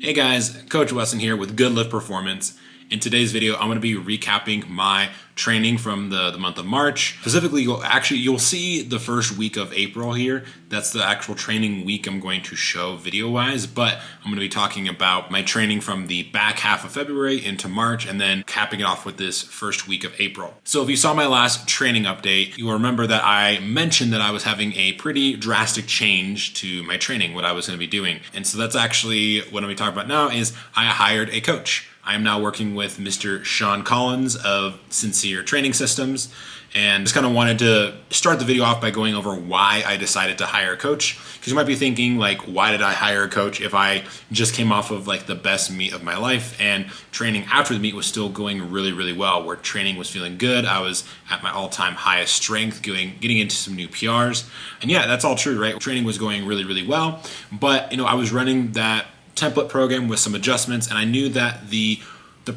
Hey guys, Coach Wesson here with Good Lift Performance. In today's video, I'm going to be recapping my training from the month of March. Specifically, you'll see the first week of April here. That's the actual training week I'm going to show video-wise, but I'm going to be talking about my training from the back half of February into March and then capping it off with this first week of April. So if you saw my last training update, you'll remember that I mentioned that I was having a pretty drastic change to my training, what I was going to be doing. And so that's actually what I'm going to be talking about now is I hired a coach. I am now working with Mr. Sean Collins of Sincere Training Systems, and just kind of wanted to start the video off by going over why I decided to hire a coach. Because you might be thinking, like, why did I hire a coach if I just came off of like the best meet of my life and training after the meet was still going really, really well, where training was feeling good. I was at my all-time highest strength, getting into some new PRs. And yeah, that's all true, right? Training was going really, really well, but I was running that template program with some adjustments, and I knew that the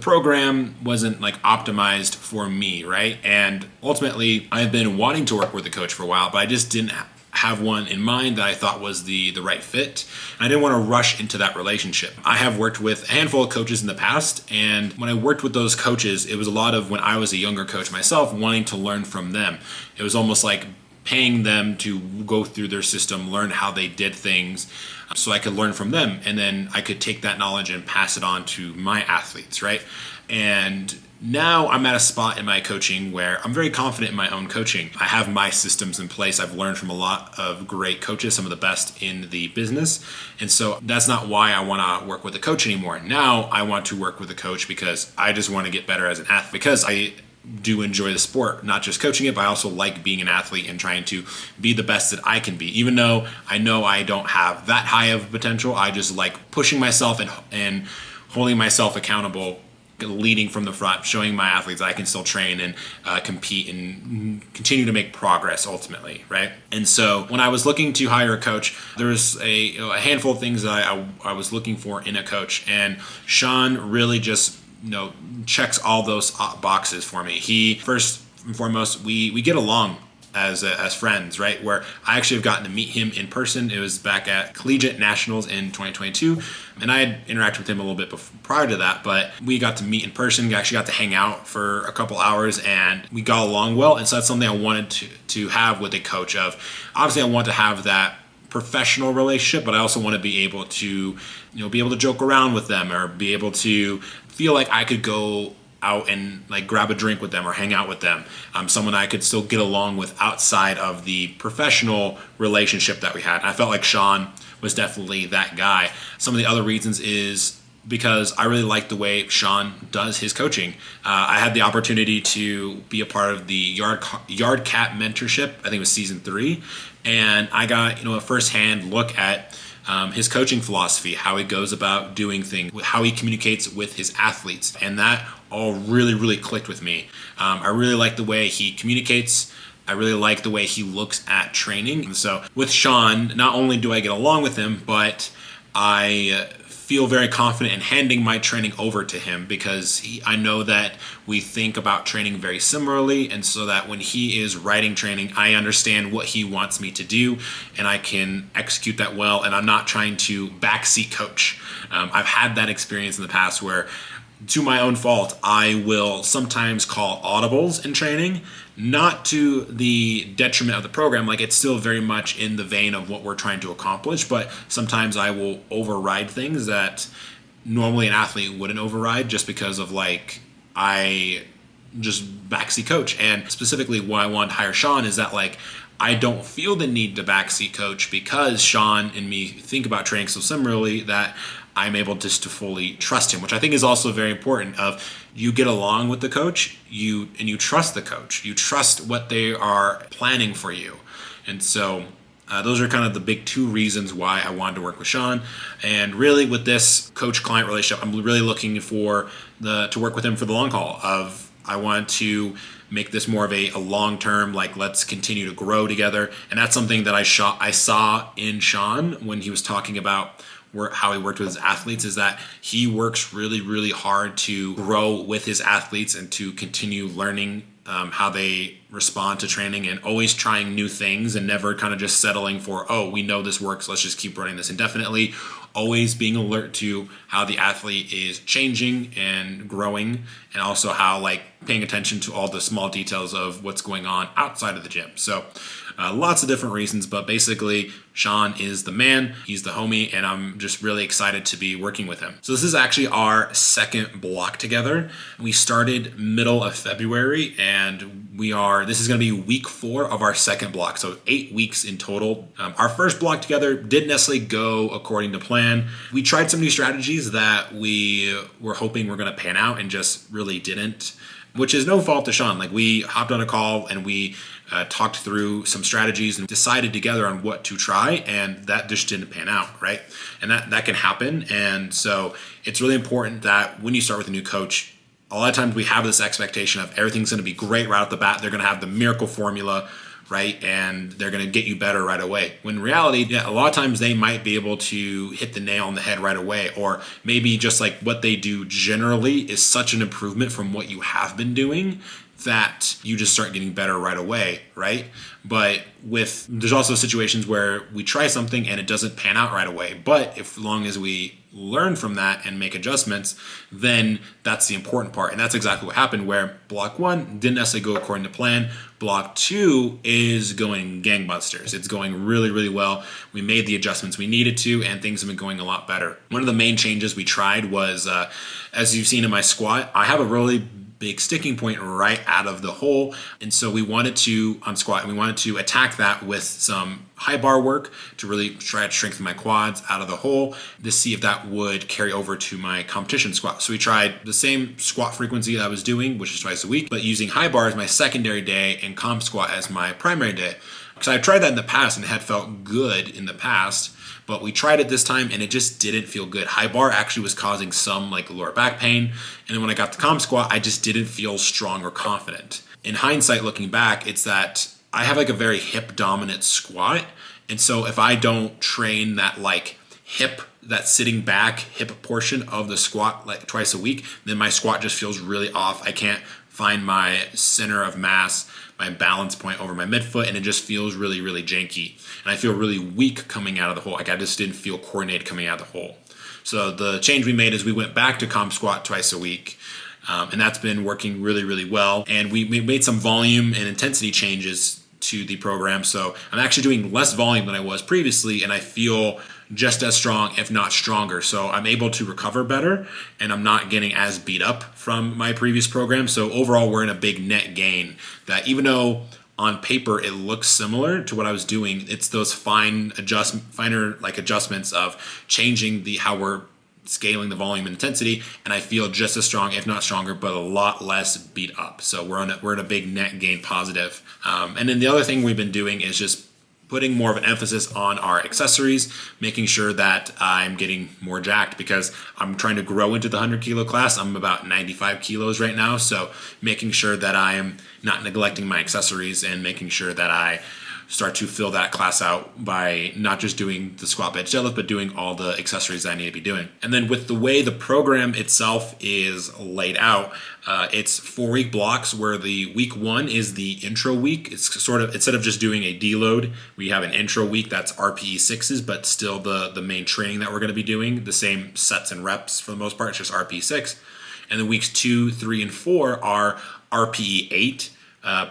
program wasn't like optimized for me, right? And ultimately, I've been wanting to work with a coach for a while, but I just didn't have one in mind that I thought was the right fit. And I didn't want to rush into that relationship. I have worked with a handful of coaches in the past, and when I worked with those coaches, it was a lot of when I was a younger coach myself, wanting to learn from them. It was almost like paying them to go through their system, learn how they did things, so I could learn from them, and then I could take that knowledge and pass it on to my athletes, right? And now I'm at a spot in my coaching where I'm very confident in my own coaching. I have my systems in place. I've learned from a lot of great coaches, some of the best in the business. And so that's not why I want to work with a coach anymore. Now I want to work with a coach because I just want to get better as an athlete, because I do enjoy the sport, not just coaching it, but I also like being an athlete and trying to be the best that I can be. Even though I know I don't have that high of potential, I just like pushing myself and holding myself accountable, leading from the front, showing my athletes I can still train and compete and continue to make progress ultimately, right? And so when I was looking to hire a coach, there was a handful of things that I was looking for in a coach, and Sean really just checks all those boxes for me. He, first and foremost, we get along as friends, right? Where I actually have gotten to meet him in person. It was back at Collegiate Nationals in 2022, and I had interacted with him a little bit prior to that, but we got to meet in person. We actually got to hang out for a couple hours, and we got along well. And so that's something I wanted to have with a coach. Of obviously, I want to have that professional relationship, but I also want to be able to joke around with them, or be able to feel like I could go out and like grab a drink with them or hang out with them. Someone I could still get along with outside of the professional relationship that we had. I felt like Sean was definitely that guy. Some of the other reasons is because I really like the way Sean does his coaching. I had the opportunity to be a part of the Yard Cat mentorship. I think it was season 3, and I got a firsthand look at his coaching philosophy, how he goes about doing things, how he communicates with his athletes, and that all really, really clicked with me. I really like the way he communicates. I really like the way he looks at training. And so with Sean, not only do I get along with him, but I feel very confident in handing my training over to him, because I know that we think about training very similarly, and so that when he is writing training, I understand what he wants me to do and I can execute that well, and I'm not trying to backseat coach. I've had that experience in the past where, to my own fault, I will sometimes call audibles in training, not to the detriment of the program. Like, it's still very much in the vein of what we're trying to accomplish, but sometimes I will override things that normally an athlete wouldn't override, just because of like, I just backseat coach. And specifically why I wanted to hire Sean is that, like, I don't feel the need to backseat coach, because Sean and me think about training so similarly that I'm able just to fully trust him, which I think is also very important. Of you get along with the coach, you trust the coach, you trust what they are planning for you. And so those are kind of the big 2 reasons why I wanted to work with Sean. And really, with this coach-client relationship, I'm really looking to work with him for the long haul. Of I want to make this more of a long-term, like, let's continue to grow together. And that's something that I saw in Sean when he was talking about how he worked with his athletes, is that he works really, really hard to grow with his athletes and to continue learning how they respond to training, and always trying new things and never kind of just settling for, oh, we know this works, let's just keep running this indefinitely. Always being alert to how the athlete is changing and growing, and also how like paying attention to all the small details of what's going on outside of the gym. So lots of different reasons, but basically Sean is the man, he's the homie, and I'm just really excited to be working with him. So this is actually our second block together. We started middle of February, and this is going to be week 4 of our second block, so 8 weeks in total. Our first block together didn't necessarily go according to plan. We tried some new strategies that we were hoping were going to pan out and just really didn't, which is no fault to Sean. Like, we hopped on a call and we talked through some strategies and decided together on what to try, and that just didn't pan out, right? And that can happen. And so it's really important that when you start with a new coach, a lot of times we have this expectation of everything's going to be great right off the bat. They're going to have the miracle formula, right? And they're going to get you better right away. When in reality, a lot of times they might be able to hit the nail on the head right away, or maybe just like what they do generally is such an improvement from what you have been doing that you just start getting better right away, right? But there's also situations where we try something and it doesn't pan out right away. But as long as we learn from that and make adjustments, then that's the important part. And that's exactly what happened, where block 1 didn't necessarily go according to plan. Block 2 is going gangbusters. It's going really, really well. We made the adjustments we needed to, and things have been going a lot better. One of the main changes we tried was, as you've seen in my squat, I have a really big sticking point right out of the hole. And so we wanted to, on squat, we wanted to attack that with some high bar work to really try to strengthen my quads out of the hole to see if that would carry over to my competition squat. So we tried the same squat frequency that I was doing, which is twice a week, but using high bar as my secondary day and comp squat as my primary day. Because I tried that in the past and it had felt good in the past, but we tried it this time and it just didn't feel good. High bar actually was causing some like lower back pain. And then when I got the comp squat, I just didn't feel strong or confident. In hindsight, looking back, it's that I have like a very hip dominant squat. And so if I don't train that like that sitting back hip portion of the squat like twice a week, then my squat just feels really off. I can't find my center of mass, my balance point over my midfoot, and it just feels really, really janky. And I feel really weak coming out of the hole. Like I just didn't feel coordinated coming out of the hole. So the change we made is we went back to comp squat twice a week. And that's been working really, really well. And we made some volume and intensity changes to the program. So I'm actually doing less volume than I was previously, and I feel just as strong, if not stronger. So I'm able to recover better, and I'm not getting as beat up from my previous program. So overall, we're in a big net gain that, even though on paper it looks similar to what I was doing, it's those finer like adjustments of changing how we're scaling the volume and intensity, and I feel just as strong, if not stronger, but a lot less beat up. So we're in a big net gain positive. And then the other thing we've been doing is just putting more of an emphasis on our accessories, making sure that I'm getting more jacked, because I'm trying to grow into the 100 kilo class. I'm about 95 kilos right now. So making sure that I am not neglecting my accessories and making sure that I start to fill that class out by not just doing the squat, bench, deadlift, but doing all the accessories that I need to be doing. And then with the way the program itself is laid out, it's 4-week blocks where the week 1 is the intro week. It's sort of, instead of just doing a deload, we have an intro week that's RPE 6s, but still the main training that we're going to be doing, the same sets and reps for the most part, it's just RPE 6. And then weeks 2, 3, and 4 are RPE 8.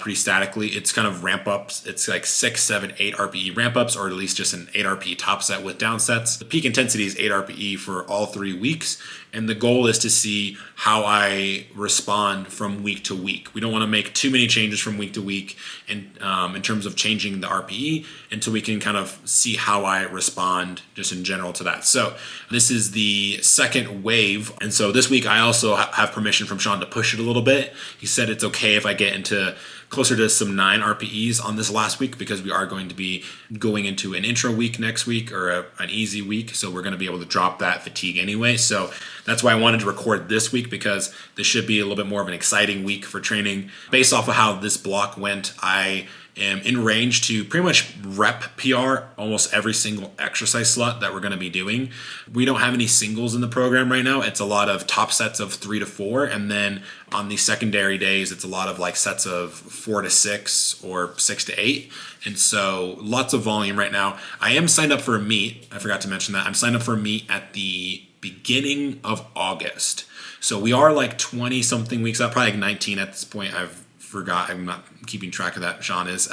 Pretty statically. It's kind of ramp ups. It's like 6, 7, 8 RPE ramp ups, or at least just an 8 RPE top set with down sets. The peak intensity is 8 RPE for all 3 weeks. And the goal is to see how I respond from week to week. We don't want to make too many changes from week to week in terms of changing the RPE until we can kind of see how I respond just in general to that. So this is the second wave. And so this week I also have permission from Sean to push it a little bit. He said it's okay if I get into closer to some 9 RPEs on this last week, because we are going to be going into an intro week next week, or an easy week. So we're going to be able to drop that fatigue anyway. So that's why I wanted to record this week, because this should be a little bit more of an exciting week for training. Based off of how this block went, I am in range to pretty much rep PR almost every single exercise slot that we're going to be doing. We don't have any singles in the program right now. It's a lot of top sets of 3 to 4, and then on the secondary days, it's a lot of like sets of 4 to 6 or 6 to 8. And so lots of volume right now. I am signed up for a meet. I forgot to mention that. I'm signed up for a meet at the beginning of August. So we are like 20 something weeks out, probably like 19 at this point. I've forgot. I'm not keeping track of that. Sean is.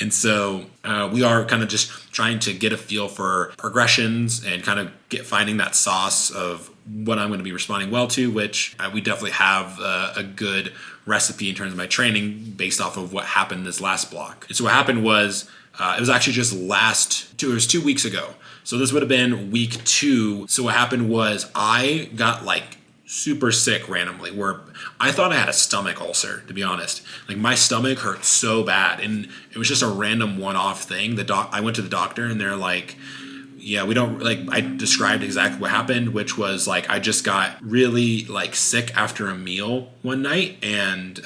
And so we are kind of just trying to get a feel for progressions and kind of finding that sauce of what I'm going to be responding well to, which we definitely have a good recipe in terms of my training based off of what happened this last block. And so what happened was, it was actually just it was 2 weeks ago. So this would have been week 2. So what happened was I got like super sick randomly, where I thought I had a stomach ulcer, to be honest. Like my stomach hurt so bad, and it was just a random one-off thing. I went to the doctor and they're like, yeah, we don't, like, I described exactly what happened, which was like I just got really like sick after a meal one night, and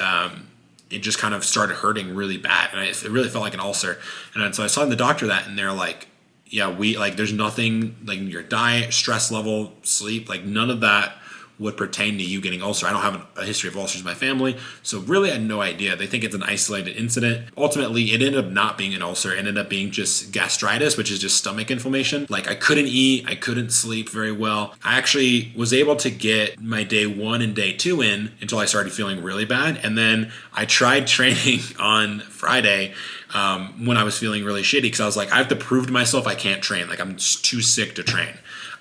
it just kind of started hurting really bad, and it really felt like an ulcer. And so I saw the doctor that, and they're like, yeah, there's nothing like your diet, stress level, sleep, like none of that would pertain to you getting ulcer. I don't have a history of ulcers in my family, so really I had no idea. They think it's an isolated incident. Ultimately, it ended up not being an ulcer. It ended up being just gastritis, which is just stomach inflammation. Like I couldn't eat, I couldn't sleep very well. I actually was able to get my day 1 and day 2 in until I started feeling really bad. And then I tried training on Friday when I was feeling really shitty, because I was like, I have to prove to myself I can't train. Like I'm just too sick to train.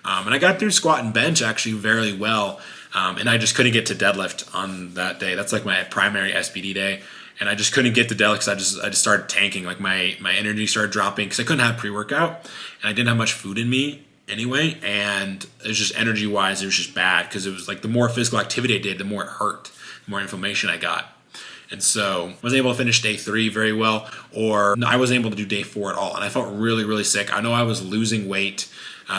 And I got through squat and bench actually very well. And I just couldn't get to deadlift on that day. That's like my primary SBD day. And I just couldn't get to deadlift because I just started tanking. Like my energy started dropping because I couldn't have pre-workout, and I didn't have much food in me anyway. And it was just energy wise, it was just bad, because it was like the more physical activity I did, the more it hurt, the more inflammation I got. And so I wasn't able to finish day 3 very well, or I wasn't able to do day 4 at all. And I felt really, really sick. I know I was losing weight.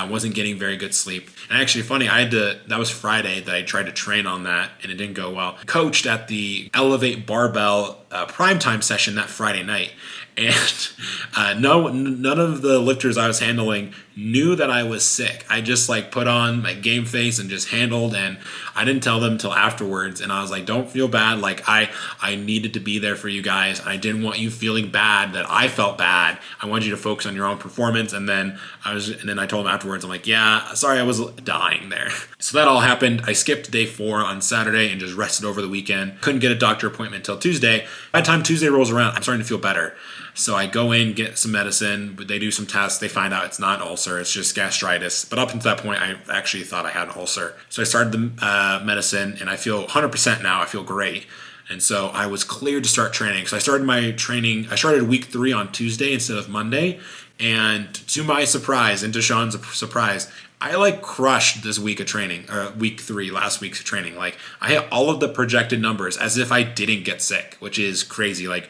Wasn't getting very good sleep. And actually funny, that was Friday that I tried to train on that, and it didn't go well. I coached at the Elevate Barbell primetime session that Friday night. And none of the lifters I was handling knew that I was sick. I just like put on my game face and just handled, and I didn't tell them until afterwards. And I was like, don't feel bad. Like I needed to be there for you guys. I didn't want you feeling bad that I felt bad. I wanted you to focus on your own performance. And then I told them afterwards, I'm like, yeah, sorry, I was dying there. So that all happened. I skipped day 4 on Saturday and just rested over the weekend. Couldn't get a doctor appointment until Tuesday. By the time Tuesday rolls around, I'm starting to feel better. So I go in, get some medicine, but they do some tests. They find out it's not an ulcer, it's just gastritis. But up until that point, I actually thought I had an ulcer. So I started the medicine, and I feel 100% now. I feel great. And so I was cleared to start training. So I started my training. I started week 3 on Tuesday instead of Monday. And to my surprise, and to Sean's surprise, I like crushed this week of training, week 3, last week's training. Like I hit all of the projected numbers as if I didn't get sick, which is crazy. Like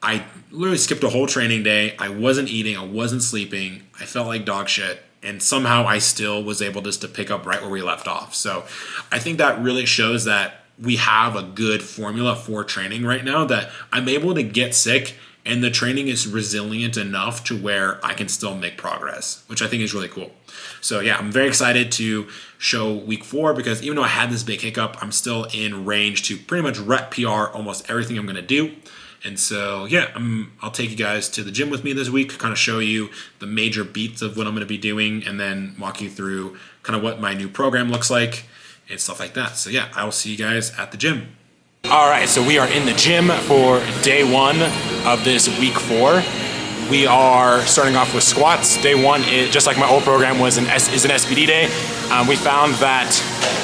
I literally skipped a whole training day. I wasn't eating. I wasn't sleeping. I felt like dog shit. And somehow I still was able just to pick up right where we left off. So I think that really shows that we have a good formula for training right now, that I'm able to get sick and the training is resilient enough to where I can still make progress, which I think is really cool. So yeah, I'm very excited to show week 4, because even though I had this big hiccup, I'm still in range to pretty much rep PR almost everything I'm going to do. And so, yeah, I'll take you guys to the gym with me this week, kind of show you the major beats of what I'm going to be doing, and then walk you through kind of what my new program looks like and stuff like that. So yeah, I will see you guys at the gym. All right, so we are in the gym for day 1 of this week 4. We are starting off with squats. Day 1, just like my old program, is an SBD day. We found that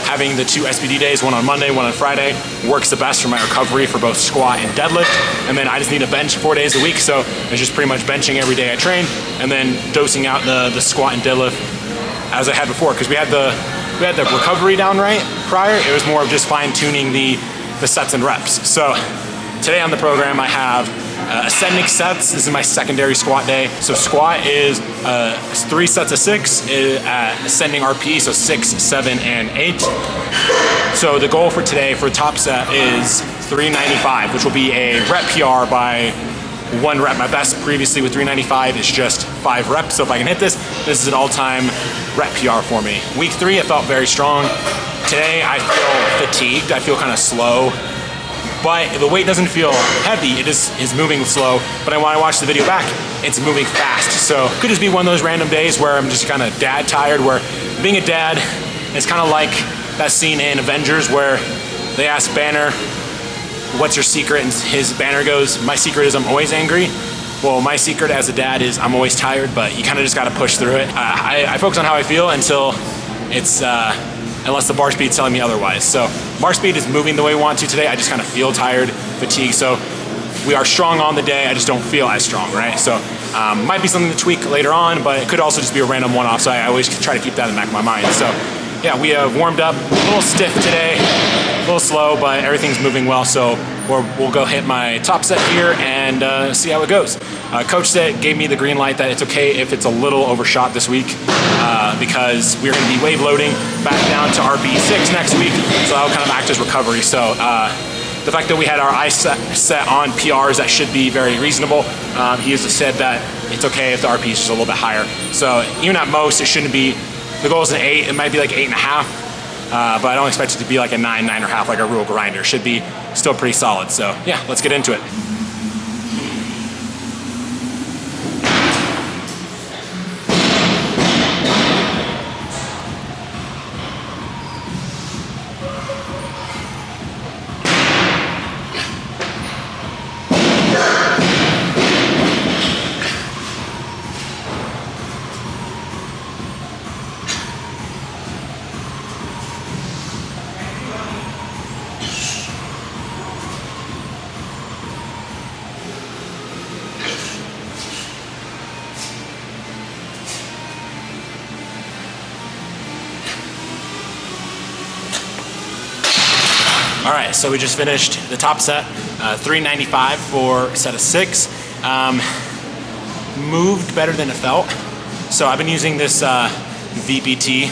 having the 2 SBD days, one on Monday, one on Friday, works the best for my recovery for both squat and deadlift. And then I just need to bench 4 days a week, so it's just pretty much benching every day I train, and then dosing out the squat and deadlift as I had before, because we had the recovery down right prior. It was more of just fine tuning the sets and reps. So today on the program I have ascending sets. This is my secondary squat day. So squat is 3 sets of 6 at ascending RPE, so 6, 7, and 8. So the goal for today for top set is 395, which will be a rep PR by 1 rep. My best previously with 395 is just 5 reps. So if I can hit this, this is an all-time rep PR for me. Week 3, I felt very strong. Today, I feel fatigued. I feel kind of slow. But the weight doesn't feel heavy, it is moving slow. But when I watch the video back, it's moving fast. So it could just be one of those random days where I'm just kind of dad tired, where being a dad is kind of like that scene in Avengers where they ask Banner, what's your secret? And his Banner goes, my secret is I'm always angry. Well, my secret as a dad is I'm always tired, but you kind of just got to push through it. I focus on how I feel until it's, unless the bar speed's telling me otherwise. So bar speed is moving the way we want to today. I just kind of feel tired, fatigued. So we are strong on the day. I just don't feel as strong, right? So might be something to tweak later on, but it could also just be a random one-off. So I always try to keep that in the back of my mind. So yeah, we have warmed up a little stiff today, a little slow, but everything's moving well. So we'll go hit my top set here and see how it goes. Coach gave me the green light that it's okay if it's a little overshot this week because we're going to be wave loading back down to RP6 next week. So that'll kind of act as recovery. So the fact that we had our eyes set on PRs, that should be very reasonable. He has said that it's okay if the RP is just a little bit higher. So even at most, it shouldn't be, the goal is an 8, it might be like 8.5, but I don't expect it to be like a 9, 9.5 like a real grinder. It should be still pretty solid. So yeah, let's get into it. All right, so we just finished the top set, 395 for a set of 6. Moved better than it felt. So I've been using this VPT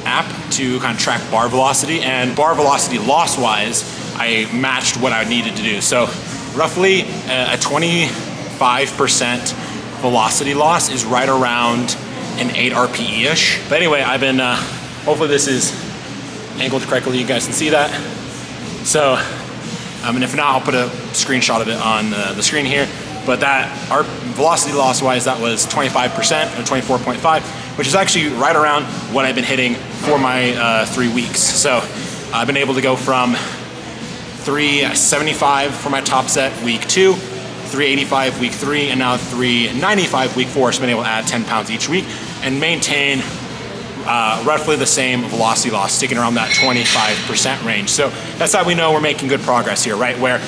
app to kind of track bar velocity, and bar velocity loss-wise, I matched what I needed to do. So roughly a 25% velocity loss is right around an 8 RPE-ish. But anyway, I've been, hopefully this is angled correctly, you guys can see that. So, and if not, I'll put a screenshot of it on the screen here. But that, our velocity loss wise, that was 25% or 24.5, which is actually right around what I've been hitting for my 3 weeks. So I've been able to go from 375 for my top set week 2, 385 week 3, and now 395 week 4. So I've been able to add 10 pounds each week and maintain roughly the same velocity loss, sticking around that 25% range. So that's how we know we're making good progress here, right? Where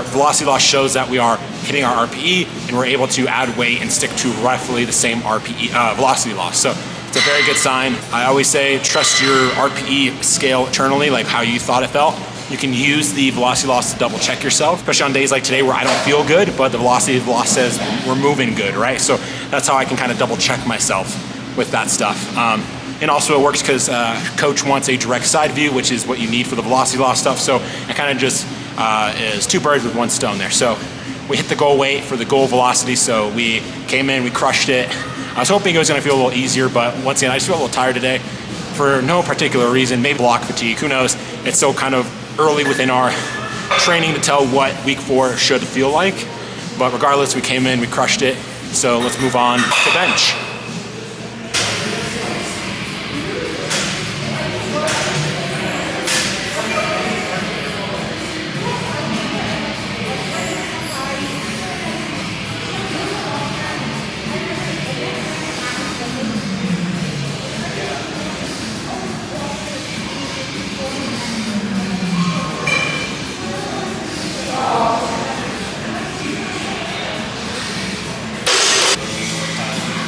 velocity loss shows that we are hitting our RPE and we're able to add weight and stick to roughly the same RPE velocity loss. So it's a very good sign. I always say trust your RPE scale internally, like how you thought it felt. You can use the velocity loss to double check yourself, especially on days like today where I don't feel good, but the velocity loss says we're moving good, right? So that's how I can kind of double check myself with that stuff. And also it works because coach wants a direct side view, which is what you need for the velocity loss stuff. So it kind of just is 2 birds with 1 stone there. So we hit the goal weight for the goal velocity. So we came in, we crushed it. I was hoping it was going to feel a little easier, but once again, I just feel a little tired today for no particular reason. Maybe block fatigue, who knows? It's so kind of early within our training to tell what week 4 should feel like. But regardless, we came in, we crushed it. So let's move on to bench.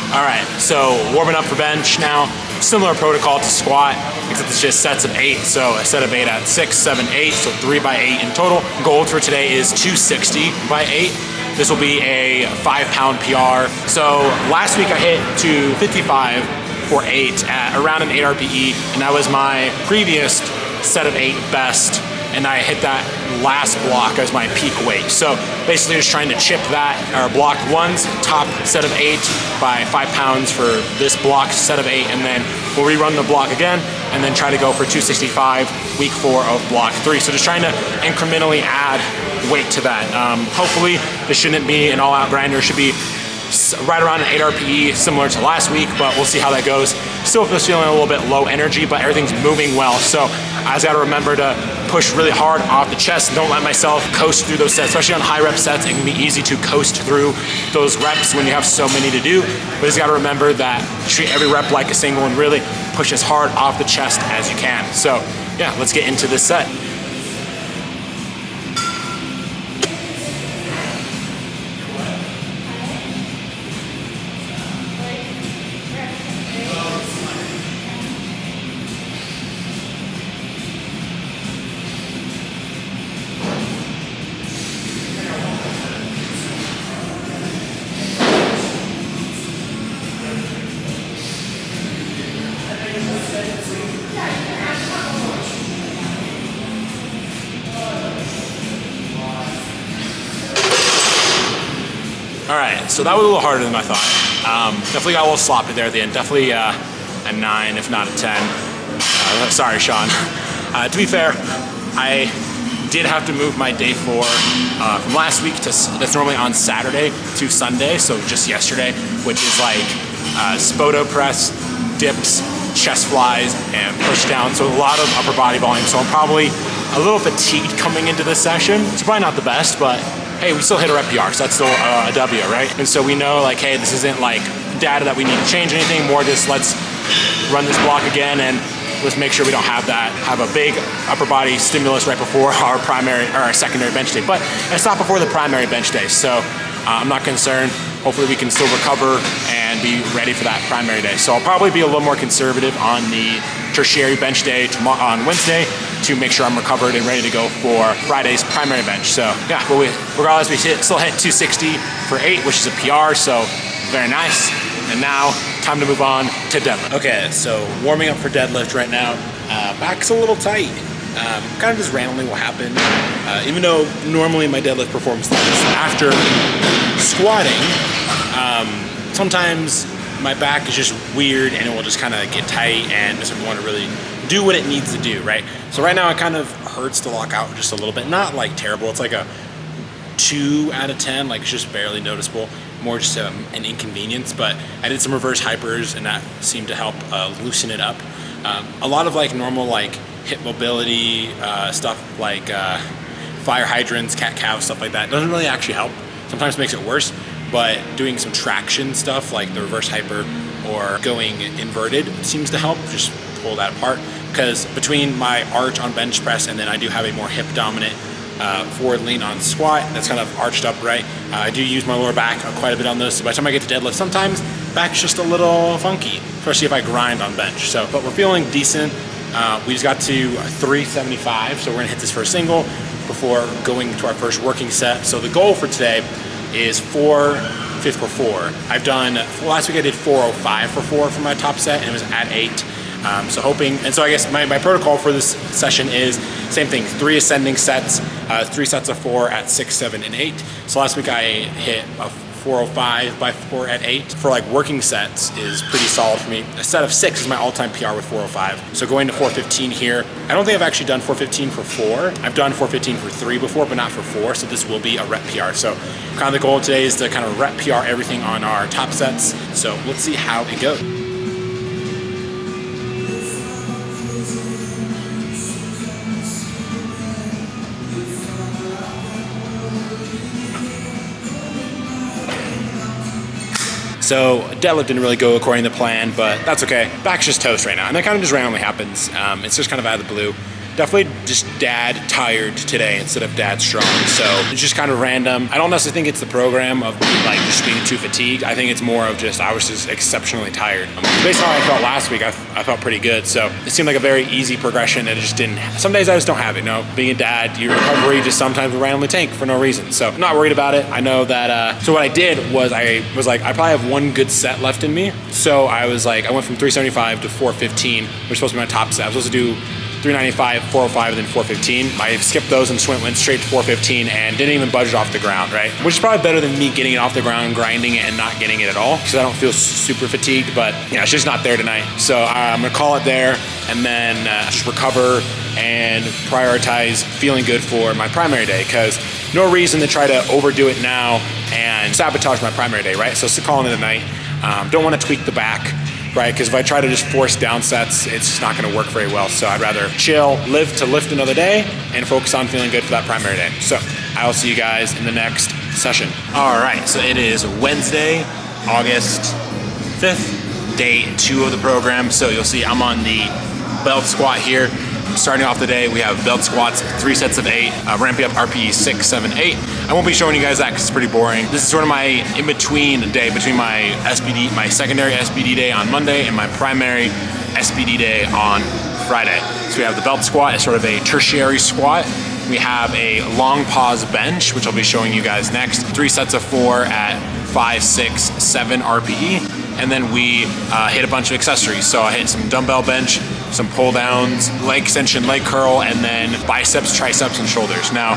All right, so warming up for bench now. Similar protocol to squat, except it's just sets of 8. So a set of 8 at 6, 7, 8, so 3 by 8 in total. Goal for today is 260 by 8. This will be a 5-pound PR. So last week I hit 255 for 8 at around an 8 RPE, and that was my previous set of 8 best and I hit that last block as my peak weight. So basically just trying to chip that, or block one's top set of 8 by 5 pounds for this block set of 8, and then we'll rerun the block again, and then try to go for 265 week 4 of block 3. So just trying to incrementally add weight to that. Hopefully this shouldn't be an all-out grinder. It should be right around an 8 RPE, similar to last week, but we'll see how that goes. Still feeling a little bit low energy, but everything's moving well. So I just gotta remember to push really hard off the chest and don't let myself coast through those sets, especially on high rep sets. It can be easy to coast through those reps when you have so many to do, but you just gotta remember that treat every rep like a single and really push as hard off the chest as you can. So yeah, let's get into this set. All right, so that was a little harder than I thought. Definitely got a little sloppy there at the end. Definitely a 9, if not a 10. Sorry, Sean. To be fair, I did have to move my day 4 from last week to, that's normally on Saturday, to Sunday, so just yesterday, which is like Spoto press, dips, chest flies, and push down. So a lot of upper body volume. So I'm probably a little fatigued coming into this session. It's probably not the best, but hey, we still hit a rep PR, so that's still a W, right? And so we know, like, hey, this isn't like data that we need to change anything, more just let's run this block again and let's make sure we don't have a big upper body stimulus right before our primary or our secondary bench day. But it's not before the primary bench day, so I'm not concerned. Hopefully we can still recover and be ready for that primary day. So I'll probably be a little more conservative on the tertiary bench day tomorrow on Wednesday to make sure I'm recovered and ready to go for Friday's primary bench. So yeah, but regardless, we still hit 260 for 8, which is a PR, so very nice. And now, time to move on to deadlift. Okay, so warming up for deadlift right now. Back's a little tight. Kind of just randomly will happen. Even though normally my deadlift performs like this. After squatting, sometimes my back is just weird and it will just kind of get tight and doesn't want to really do what it needs to do, right? So right now it kind of hurts to lock out just a little bit. Not like terrible, it's like a 2 out of 10, like it's just barely noticeable. More just an inconvenience, but I did some reverse hypers and that seemed to help loosen it up. A lot of like normal like hip mobility stuff like fire hydrants, cat-cow, stuff like that doesn't really actually help. Sometimes it makes it worse, but doing some traction stuff like the reverse hyper or going inverted seems to help, just pull that apart. Because between my arch on bench press and then I do have a more hip dominant forward lean on squat that's kind of arched upright. I do use my lower back quite a bit on those, so by the time I get to deadlift, sometimes back's just a little funky, especially if I grind on bench. So, but we're feeling decent. We just got to 375, so we're gonna hit this for a single before going to our first working set. So the goal for today is 450 for 4. I've done, last week I did 405 for 4 for my top set and it was at 8. So hoping, and so I guess my protocol for this session is same thing, 3 ascending sets, 3 sets of 4 at 6, 7, and 8. So last week I hit a 405 by 4 at 8. For like working sets is pretty solid for me. A set of 6 is my all-time PR with 405. So going to 415 here. I don't think I've actually done 415 for 4. I've done 415 for 3 before, but not for 4. So this will be a rep PR. So kind of the goal today is to kind of rep PR everything on our top sets. So let's see how it goes. So deadlift didn't really go according to plan, but that's okay. Back's just toast right now, and that kind of just randomly happens. It's just kind of out of the blue. Definitely just dad tired today instead of dad strong. So it's just kind of random. I don't necessarily think it's the program of like just being too fatigued. I think it's more of just I was just exceptionally tired. Based on how I felt last week, I felt pretty good. So it seemed like a very easy progression, and it just didn't. Some days I just don't have it. You know, being a dad, your recovery just sometimes will randomly tank for no reason. So I'm not worried about it. I know that. So what I did was I probably have one good set left in me. So I was like, I went from 375 to 415, which was supposed to be my top set. I was supposed to do 395, 405, and then 415. I skipped those and went straight to 415 and didn't even budge it off the ground, right? Which is probably better than me getting it off the ground, grinding it, and not getting it at all, because I don't feel super fatigued, but yeah, it's just not there tonight. So I'm gonna call it there, and then just recover and prioritize feeling good for my primary day, because no reason to try to overdo it now and sabotage my primary day, right? So calling it a night. Don't want to tweak the back, right? Because if I try to just force down sets, it's just not going to work very well. So I'd rather chill, live to lift another day, and focus on feeling good for that primary day. So I will see you guys in the next session. All right, so it is Wednesday, August 5th, day 2 of the program. So you'll see I'm on the belt squat here. Starting off the day, we have belt squats, 3 sets of 8, ramping up RPE 6, 7, 8. I won't be showing you guys that because it's pretty boring. This is sort of my in-between day between my SBD, my secondary SBD day on Monday and my primary SBD day on Friday. So we have the belt squat as sort of a tertiary squat. We have a long pause bench, which I'll be showing you guys next. 3 sets of 4 at 5, 6, 7 RPE. And then we hit a bunch of accessories. So I hit some dumbbell bench, some pull downs, leg extension, leg curl, and then biceps, triceps, and shoulders. Now,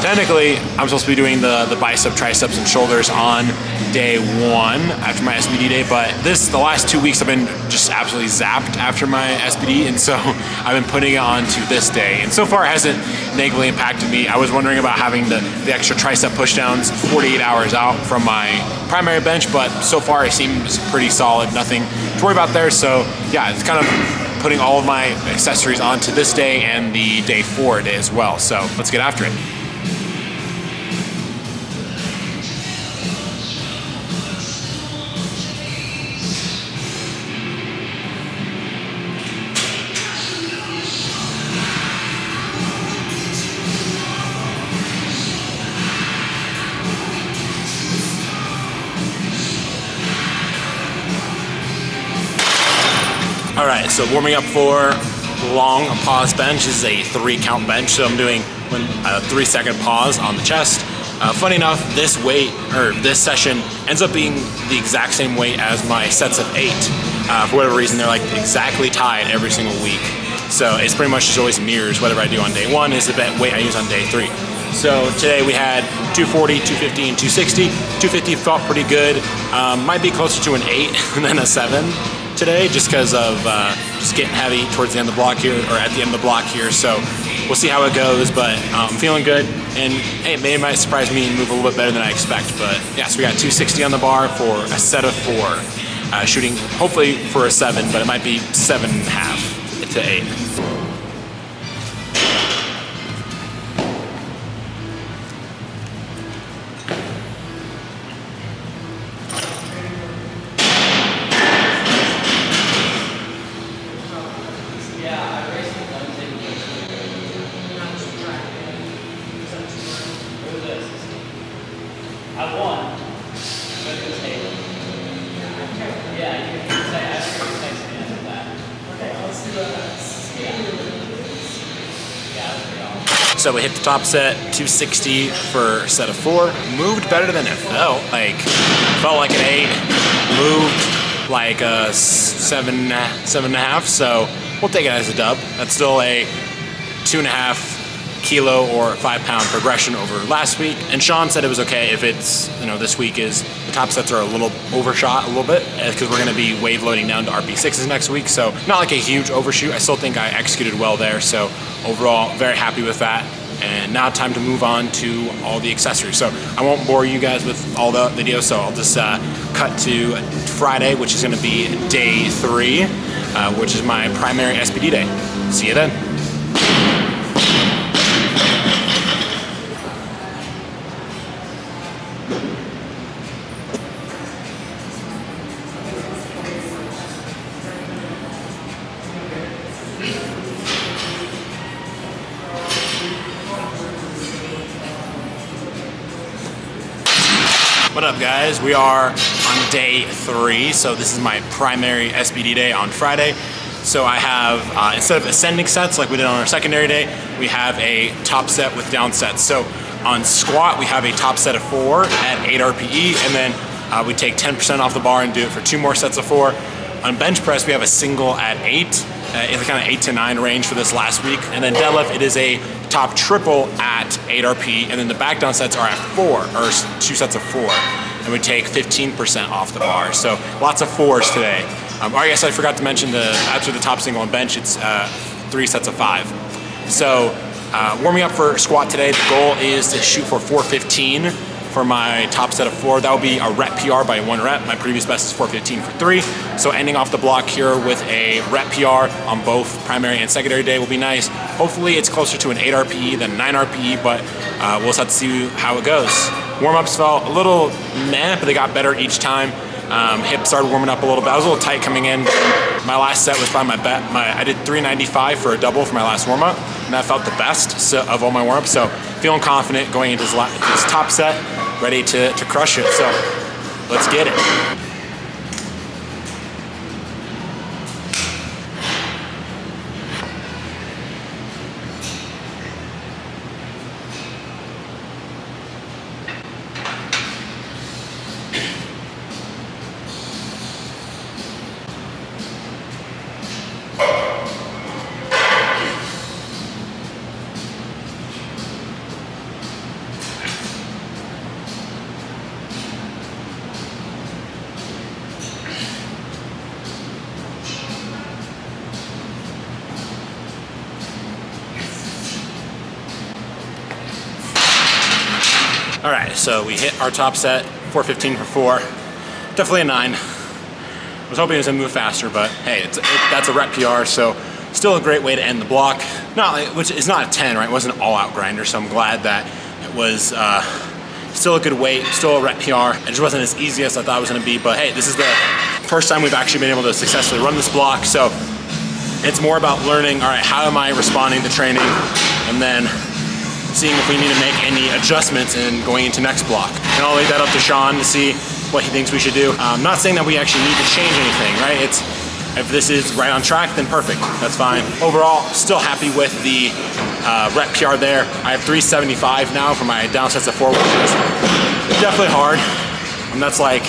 technically, I'm supposed to be doing the bicep, triceps, and shoulders on day 1 after my SBD day, but the last 2 weeks I've been just absolutely zapped after my SBD, and so I've been putting it on to this day. And so far it hasn't negatively impacted me. I was wondering about having the extra tricep push downs 48 hours out from my primary bench, but so far it seems pretty solid, nothing to worry about there. So yeah, it's kind of putting all of my accessories onto this day and the day 4 day as well. So let's get after it. All right, so warming up for long pause bench. This is a 3 count bench, so I'm doing a 3 second pause on the chest. Funny enough, this session ends up being the exact same weight as my sets of 8. For whatever reason, they're like exactly tied every single week. So it's pretty much just always mirrors whatever I do on day 1 is the weight I use on day 3. So today we had 240, 250, and 260. 250 felt pretty good. Might be closer to an 8 than a 7 today, just because of just getting heavy towards the end of the block here, or at the end of the block here. So we'll see how it goes, but I'm feeling good. And hey, maybe it might surprise me and move a little bit better than I expect. But yeah, so we got 260 on the bar for a set of 4. Shooting hopefully for a 7, but it might be 7.5 to 8. So we hit the top set, 260 for a set of 4. Moved better than it felt. Felt like an 8. Moved like a 7.5. So we'll take it as a dub. That's still a 2.5 kilo or 5 pound progression over last week. And Sean said it was okay if it's, this week the top sets are a little overshot a little bit, because we're going to be wave loading down to RP6s next week. So not like a huge overshoot. I still think I executed well there. So overall, very happy with that. And now time to move on to all the accessories. So I won't bore you guys with all the videos, so I'll just cut to Friday, which is going to be day 3, which is my primary SBD day. See you then. What up, guys? We are on day 3, so this is my primary SBD day on Friday. So I have, instead of ascending sets like we did on our secondary day, we have a top set with down sets. So on squat, we have a top set of 4 at 8 RPE, and then we take 10% off the bar and do it for 2 more sets of 4. On bench press, we have a single at 8, in the kind of 8 to 9 range for this last week. And then deadlift, it is a top triple at 8 RP, and then the back down sets are at 4, or 2 sets of 4. And we take 15% off the bar. So lots of 4s today. I guess I forgot to mention after the top single and bench, it's 3 sets of 5. So warming up for squat today, the goal is to shoot for 415 for my top set of 4. That will be a rep PR by 1 rep. My previous best is 415 for 3. So ending off the block here with a rep PR on both primary and secondary day will be nice. Hopefully it's closer to an 8 RPE than 9 RPE, but we'll just have to see how it goes. Warm-ups felt a little meh, but they got better each time. Hips started warming up a little bit. I was a little tight coming in. My last set was probably I did 395 for a double for my last warm-up, and that felt the best of all my warm-ups. So feeling confident going into this top set, ready to crush it. So let's get it. All right, so we hit our top set, 415 for 4. Definitely a 9. I was hoping it was gonna move faster, but hey, that's a rep PR, so still a great way to end the block. Which is not a 10, right? It wasn't an all-out grinder, so I'm glad that it was still a good weight, still a rep PR. It just wasn't as easy as I thought it was gonna be, but hey, this is the first time we've actually been able to successfully run this block, so it's more about learning, all right, how am I responding to training, and then seeing if we need to make any adjustments in going into next block. And I'll leave that up to Sean to see what he thinks we should do. Not saying that we actually need to change anything, right? If this is right on track, then perfect, that's fine. Overall, still happy with the rep PR there. I have 375 now for my down sets of 4, which is definitely hard. And that's like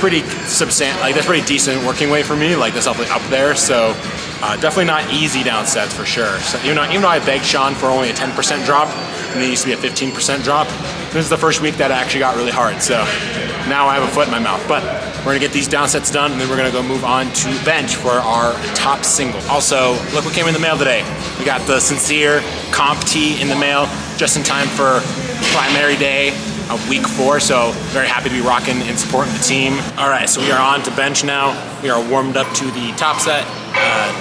pretty substantial, like that's pretty decent working weight for me, like that's definitely up there. So definitely not easy down sets for sure. So even though I begged Sean for only a 10% drop, and it used to be a 15% drop, this is the first week that it actually got really hard. So now I have a foot in my mouth, but we're gonna get these down sets done, and then we're gonna go move on to bench for our top single. Also, look what came in the mail today. We got the Sincere comp tee in the mail, just in time for primary day of week 4, so very happy to be rocking and supporting the team. All right, so we are on to bench now. We are warmed up to the top set.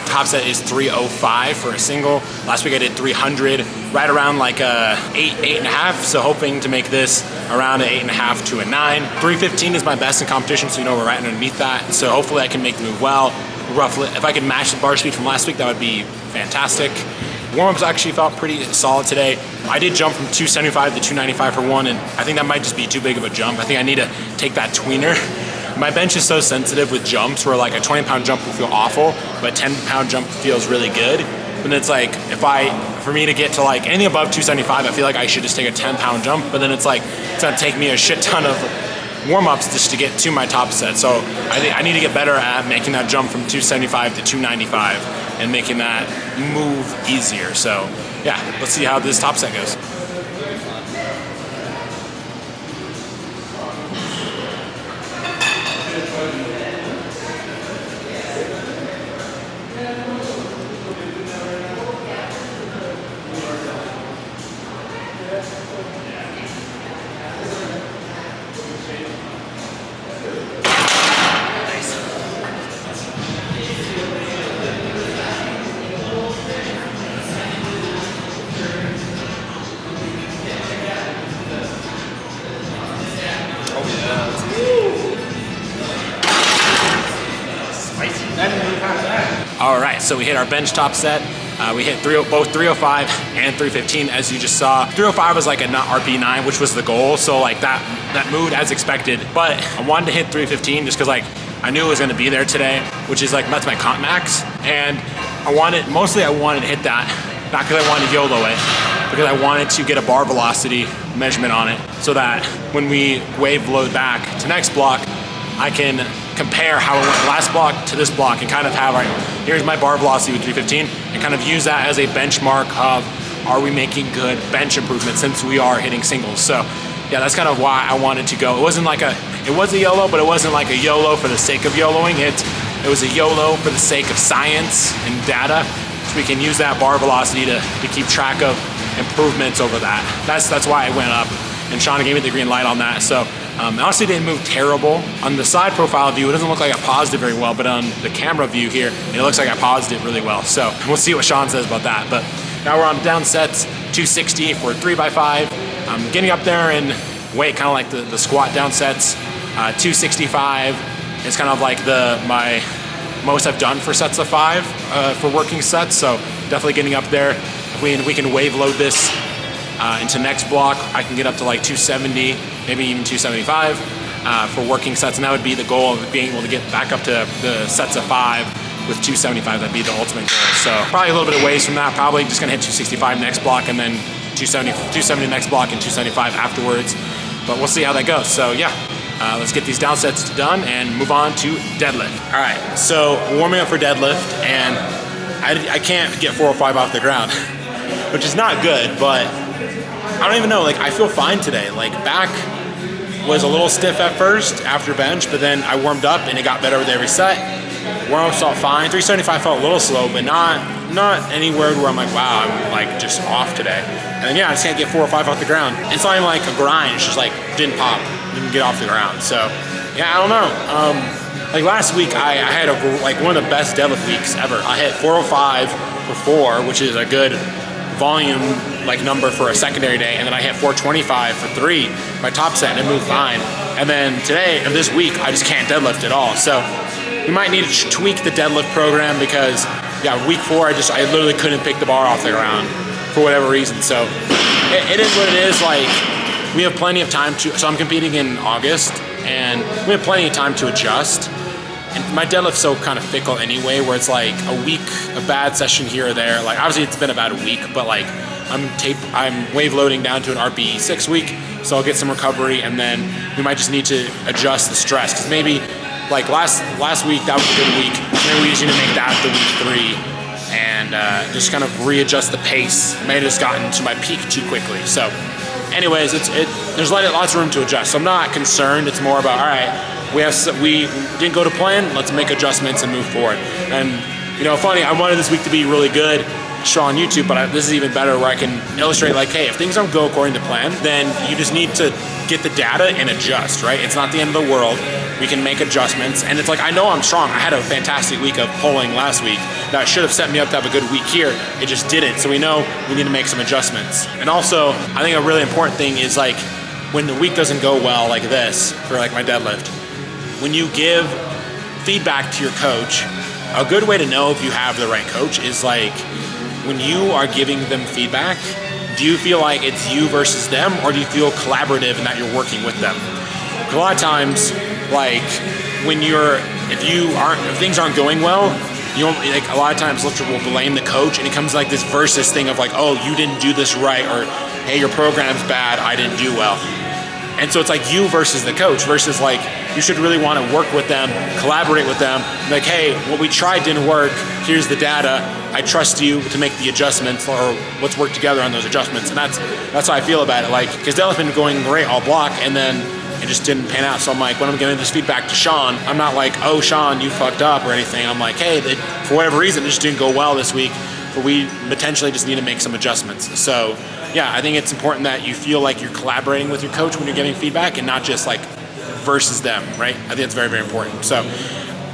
Top set is 305 for a single. Last week I did 300, right around like a 8.5, so hoping to make this around an 8.5 to a 9. 315 is my best in competition, so you know we're right underneath that. So hopefully I can make the move well. Roughly, if I could match the bar speed from last week, that would be fantastic. Warm-ups actually felt pretty solid today. I did jump from 275 to 295 for 1, and I think that might just be too big of a jump. I think I need to take that tweener. My bench is so sensitive with jumps where like a 20-pound jump will feel awful, but a 10-pound jump feels really good. And it's like, for me to get to like anything above 275, I feel like I should just take a 10-pound jump, but then it's like, it's gonna take me a shit ton of warm-ups just to get to my top set. So I think I need to get better at making that jump from 275 to 295 and making that move easier. So yeah, let's see how this top set goes. All right, so we hit our bench top set. We hit both 305 and 315, as you just saw. 305 was like a RP9, which was the goal, so like that moved as expected. But I wanted to hit 315 just because like I knew it was going to be there today, which is like that's my comp max, and I wanted to hit that, not because I wanted to YOLO it, because I wanted to get a bar velocity measurement on it, so that when we wave load back to next block, I can compare how it went last block to this block and kind of have, all right, here's my bar velocity with 315, and kind of use that as a benchmark of, are we making good bench improvements since we are hitting singles? So yeah, that's kind of why I wanted to go. It wasn't like it was a YOLO, but it wasn't like a YOLO for the sake of YOLOing. It was a YOLO for the sake of science and data, so we can use that bar velocity to keep track of improvements over that. That's why I went up, and Sean gave me the green light on that. So honestly, didn't move terrible. On the side profile view, it doesn't look like I paused it very well, but on the camera view here, it looks like I paused it really well. So we'll see what Sean says about that. But now we're on down sets, 260 for 3x5. I'm getting up there and weight, kind of like the squat down sets. 265 is kind of like my most I've done for sets of 5 for working sets. So definitely getting up there. If we can wave load this into next block, I can get up to like 270, maybe even 275 for working sets, and that would be the goal of being able to get back up to the sets of 5 with 275. That'd be the ultimate goal. So probably a little bit of ways from that. Probably just gonna hit 265 next block, and then 270 next block and 275 afterwards. But we'll see how that goes. So yeah, let's get these down sets done and move on to deadlift. All right, so warming up for deadlift, and I can't get 405 off the ground, which is not good, but I don't even know, like I feel fine today. Like back was a little stiff at first after bench, but then I warmed up and it got better with every set. Warm-up felt fine. 375 felt a little slow, but not anywhere where I'm like, wow, I'm like just off today. And then yeah, I just can't get 4 or 5 off the ground. It's not even like a grind, it's just like didn't pop, didn't get off the ground. So yeah, I don't know. Like last week, I had like one of the best deadlift weeks ever. I hit 405 for 4, which is a good volume like number for a secondary day, and then I hit 425 for 3, my top set, and it moved fine. And then today, or this week, I just can't deadlift at all. So we might need to tweak the deadlift program because yeah, week 4, I literally couldn't pick the bar off the ground for whatever reason. So it is what it is. Like we have plenty of time so I'm competing in August, and we have plenty of time to adjust. And my deadlift's so kind of fickle anyway, where it's like a bad session here or there. Like obviously it's been about a week, but like I'm wave loading down to an RPE 6 week, so I'll get some recovery, and then we might just need to adjust the stress, because maybe like last week that was a good week. Maybe we just need to make that the week 3 and just kind of readjust the pace. May have just gotten to my peak too quickly. So anyways, there's lots of room to adjust. So I'm not concerned. It's more about, all right, we didn't go to plan, let's make adjustments and move forward. And you know, funny, I wanted this week to be really good, show on YouTube, but this is even better, where I can illustrate like, hey, if things don't go according to plan, then you just need to get the data and adjust, right? It's not the end of the world. We can make adjustments, and it's like, I know I'm strong. I had a fantastic week of pulling last week that should have set me up to have a good week here. It just didn't, so we know we need to make some adjustments. And also, I think a really important thing is like, when the week doesn't go well like this, for like my deadlift, when you give feedback to your coach, a good way to know if you have the right coach is like, when you are giving them feedback, do you feel like it's you versus them, or do you feel collaborative in that you're working with them? A lot of times, like if things aren't going well, you don't, like a lot of times Lifter will blame the coach, and it comes like this versus thing of like, oh, you didn't do this right, or hey, your program's bad, I didn't do well. And so it's like you versus the coach, versus like you should really want to work with them, collaborate with them, like, hey, what we tried didn't work, here's the data, I trust you to make the adjustments, or let's work together on those adjustments. And that's how I feel about it. Like, because deadlift's been going great all block, and then it just didn't pan out. So I'm like, when I'm giving this feedback to Sean, I'm not like, oh, Sean, you fucked up or anything. I'm like, hey, for whatever reason, it just didn't go well this week, but we potentially just need to make some adjustments. So yeah, I think it's important that you feel like you're collaborating with your coach when you're giving feedback, and not just like versus them, right? I think it's very, very important. So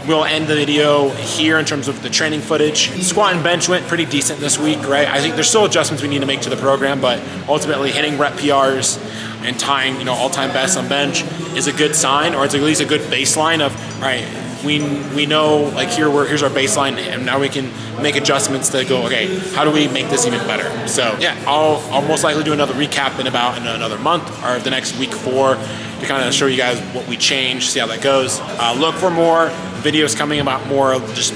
we'll end the video here in terms of the training footage. Squat and bench went pretty decent this week, right? I think there's still adjustments we need to make to the program, but ultimately hitting rep PRs and tying, you know, all-time best on bench is a good sign, or it's at least a good baseline of, all right, we know like here's our baseline, and now we can make adjustments to go, okay, how do we make this even better? So yeah, I'll most likely do another recap in another month, or the next week 4, to kind of show you guys what we changed, see how that goes. Look for more videos coming about more of just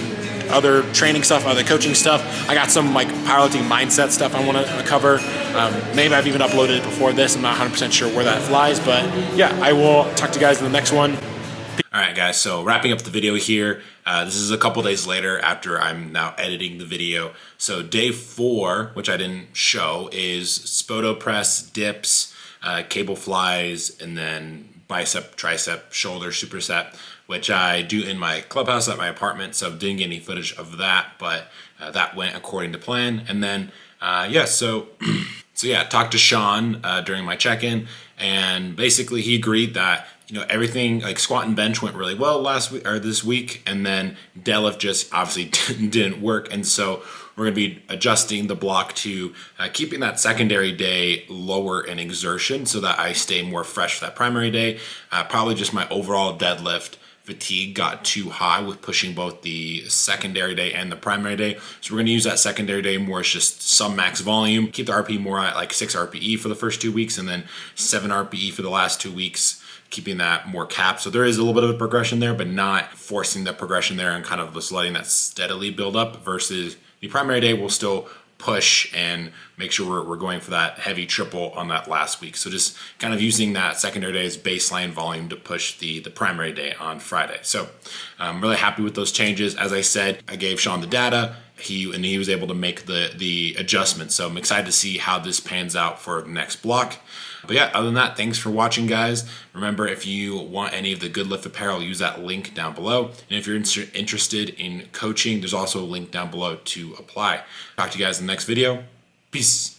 other training stuff, other coaching stuff. I got some like powerlifting mindset stuff I want to cover. Maybe I've even uploaded it before this. I'm not 100% sure where that flies, but yeah, I will talk to you guys in the next one. All All right, guys, so wrapping up the video here. This is a couple days later after I'm now editing the video. So day 4, which I didn't show, is Spoto press, dips, cable flies, and then bicep, tricep, shoulder, superset, which I do in my clubhouse at my apartment. So didn't get any footage of that, but that went according to plan. And then, so yeah, talked to Sean during my check-in, and basically he agreed that everything like squat and bench went really well last week or this week, and then deadlift just obviously didn't work, and so we're going to be adjusting the block to keeping that secondary day lower in exertion so that I stay more fresh for that primary day. Probably just my overall deadlift fatigue got too high with pushing both the secondary day and the primary day. So we're going to use that secondary day more as just some max volume, keep the RPE more at like 6 RPE for the first 2 weeks, and then 7 RPE for the last 2 weeks, keeping that more capped. So there is a little bit of a progression there, but not forcing the progression there and kind of just letting that steadily build up, versus the primary day will still push and make sure we're going for that heavy triple on that last week. So just kind of using that secondary day as baseline volume to push the primary day on Friday. So I'm really happy with those changes. As I said, I gave Sean the data. He was able to make the adjustments. So I'm excited to see how this pans out for the next block. But yeah, other than that, thanks for watching, guys. Remember, if you want any of the Good Lift apparel, use that link down below. And if you're interested in coaching, there's also a link down below to apply. Talk to you guys in the next video. Peace.